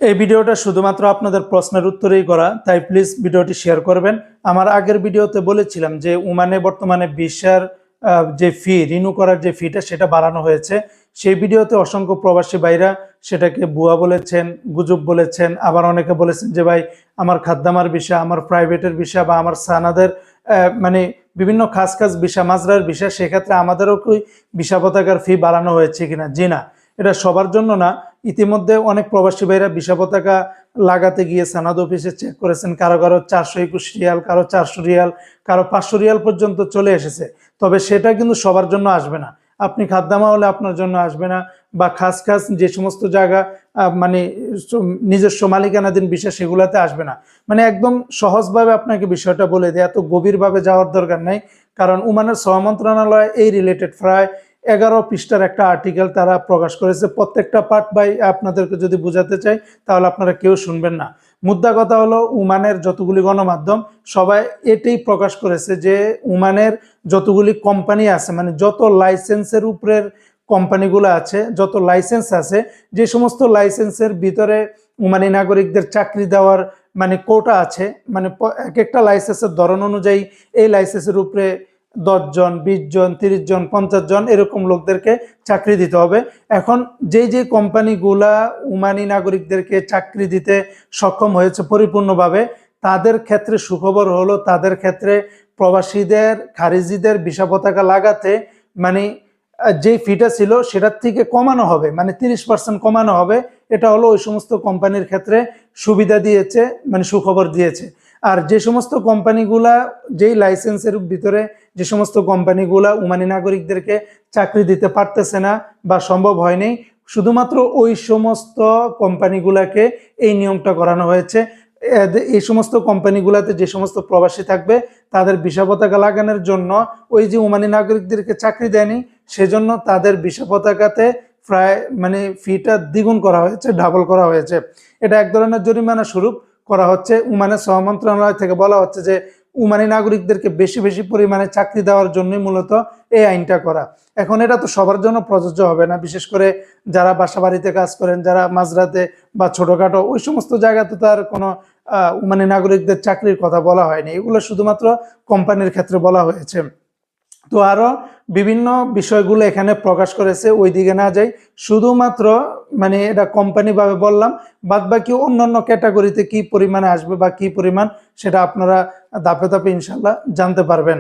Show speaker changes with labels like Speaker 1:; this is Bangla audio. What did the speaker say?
Speaker 1: এই ভিডিওটা শুধুমাত্র আপনাদের প্রশ্নের উত্তরেই করা, তাই প্লিজ ভিডিওটি শেয়ার করবেন। আমার আগের ভিডিওতে বলেছিলাম যে ওমানে বর্তমানে ভিসার যে ফি রিনিউ করার যে ফিটা সেটা বাড়ানো হয়েছে। সেই ভিডিওতে অসংখ্য প্রবাসী ভাইরা সেটাকে ভুয়া বলেছেন, গুজব বলেছেন, আবার অনেকে বলেছেন যে ভাই আমার খাদ্দামার ভিসা, আমার প্রাইভেটের ভিসা বা আমার সানাদের মানে বিভিন্ন খাস খাস ভিসা, মাজরার ভিসা, সেক্ষেত্রে আমাদেরও কি ভিসা পতাকার ফি বাড়ানো হয়েছে কিনা। জি না, এটা সবার জন্য না। ইতিমধ্যে অনেক প্রবাসী ভাইরা ভিসা পতাকা লাগাতে গিয়ে সানাদ অফিসে চেক করেছেন, কারো 421 রিয়াল, কারো 400 রিয়াল, কারো 500 রিয়াল পর্যন্ত চলে এসেছে। তবে সেটা কিন্তু সবার জন্য আসবে না। আপনি খাদ্দামা হলে আপনার জন্য আসবে না, বা খাস খাস যে সমস্ত জায়গা মানে নিজস্ব মালিকানাধীন বিষয় সেগুলোতে আসবে না। মানে একদম সহজভাবে আপনাকে বিষয়টা বলে দেয়, এত গভীরভাবে যাওয়ার দরকার নেই। কারণ ওমানের শ্রম মন্ত্রণালয় এই রিলেটেড প্রায় 11 পৃষ্ঠার একটা আর্টিকেল তারা প্রকাশ করেছে। প্রত্যেকটা পার্ট বাই আপনাদেরকে যদি বোঝাতে চাই তাহলে আপনারা কেউ শুনবেন না। মুদ্রা কথা হলো, ওমানের যতগুলি গণমাধ্যম সবাই এটাই প্রকাশ করেছে যে ওমানের যতগুলি কোম্পানি আছে, মানে যত লাইসেন্সের উপরের কোম্পানিগুলো আছে, যত লাইসেন্স আছে, যে সমস্ত লাইসেন্সের ভিতরে ওমানি নাগরিকদের চাকরি দেওয়ার মানে কোটা আছে, মানে এক একটা লাইসেন্সের ধরন অনুযায়ী এই লাইসেন্সের উপরে 10 জন, 20 জন, 30 জন, 50 জন এরকম লোকদেরকে চাকরি দিতে হবে। এখন যে কোম্পানিগুলা ওমানি নাগরিকদেরকে চাকরি দিতে সক্ষম হয়েছে পরিপূর্ণভাবে, তাদের ক্ষেত্রে সুখবর হলো, তাদের ক্ষেত্রে প্রবাসীদের, খারিজিদের ভিসা পতাকা লাগাতে মানে যে ফিটা ছিল সেটার থেকে কমানো হবে, মানে 30% কমানো হবে। এটা হলো ওই সমস্ত কোম্পানির ক্ষেত্রে সুবিধা দিয়েছে, মানে সুখবর দিয়েছে। আর যে সমস্ত কোম্পানিগুলা যেই লাইসেন্সের ভিতরে যে সমস্ত কোম্পানিগুলা ওমানি নাগরিকদেরকে চাকরি দিতে পারতেছে না বা সম্ভব হয়নি, শুধুমাত্র ওই সমস্ত কোম্পানিগুলাকে এই নিয়মটা করানো হয়েছে। এই সমস্ত কোম্পানিগুলাতে যে সমস্ত প্রবাসী থাকবে তাদের ভিসা পতাকা লাগানোর জন্য ওই যে ওমানি নাগরিকদেরকে চাকরি দেয়নি, সেজন্য তাদের ভিসা পতাকাতে প্রায় মানে ফিটা দ্বিগুণ করা হয়েছে, ডাবল করা হয়েছে। এটা এক ধরনের জরিমানা স্বরূপ করা হচ্ছে। ওমানের শ্রম মন্ত্রণালয় থেকে বলা হচ্ছে যে ওমানি নাগরিকদেরকে বেশি বেশি পরিমাণে চাকরি দেওয়ার জন্যই মূলত এই আইনটা করা। এখন এটা তো সবার জন্য প্রযোজ্য হবে না, বিশেষ করে যারা বাসা বাড়িতে কাজ করেন, যারা মাজরাতে বা ছোটখাটো ওই সমস্ত জায়গাতে তো আর কোনো ওমানি নাগরিকদের চাকরির কথা বলা হয়নি, এগুলো শুধুমাত্র কোম্পানির ক্ষেত্রে বলা হয়েছে। তো আরো বিভিন্ন বিষয়গুলো এখানে প্রকাশ করেছে, ওই দিকে না যাই, শুধুমাত্র মানে এটা কোম্পানি ভাবে বললাম। বাদ বাকি অন্যান্য ক্যাটাগরিতে কি পরিমাণে আসবে বা কি পরিমাণ, সেটা আপনারা ধাপে ধাপে ইনশাল্লাহ জানতে পারবেন।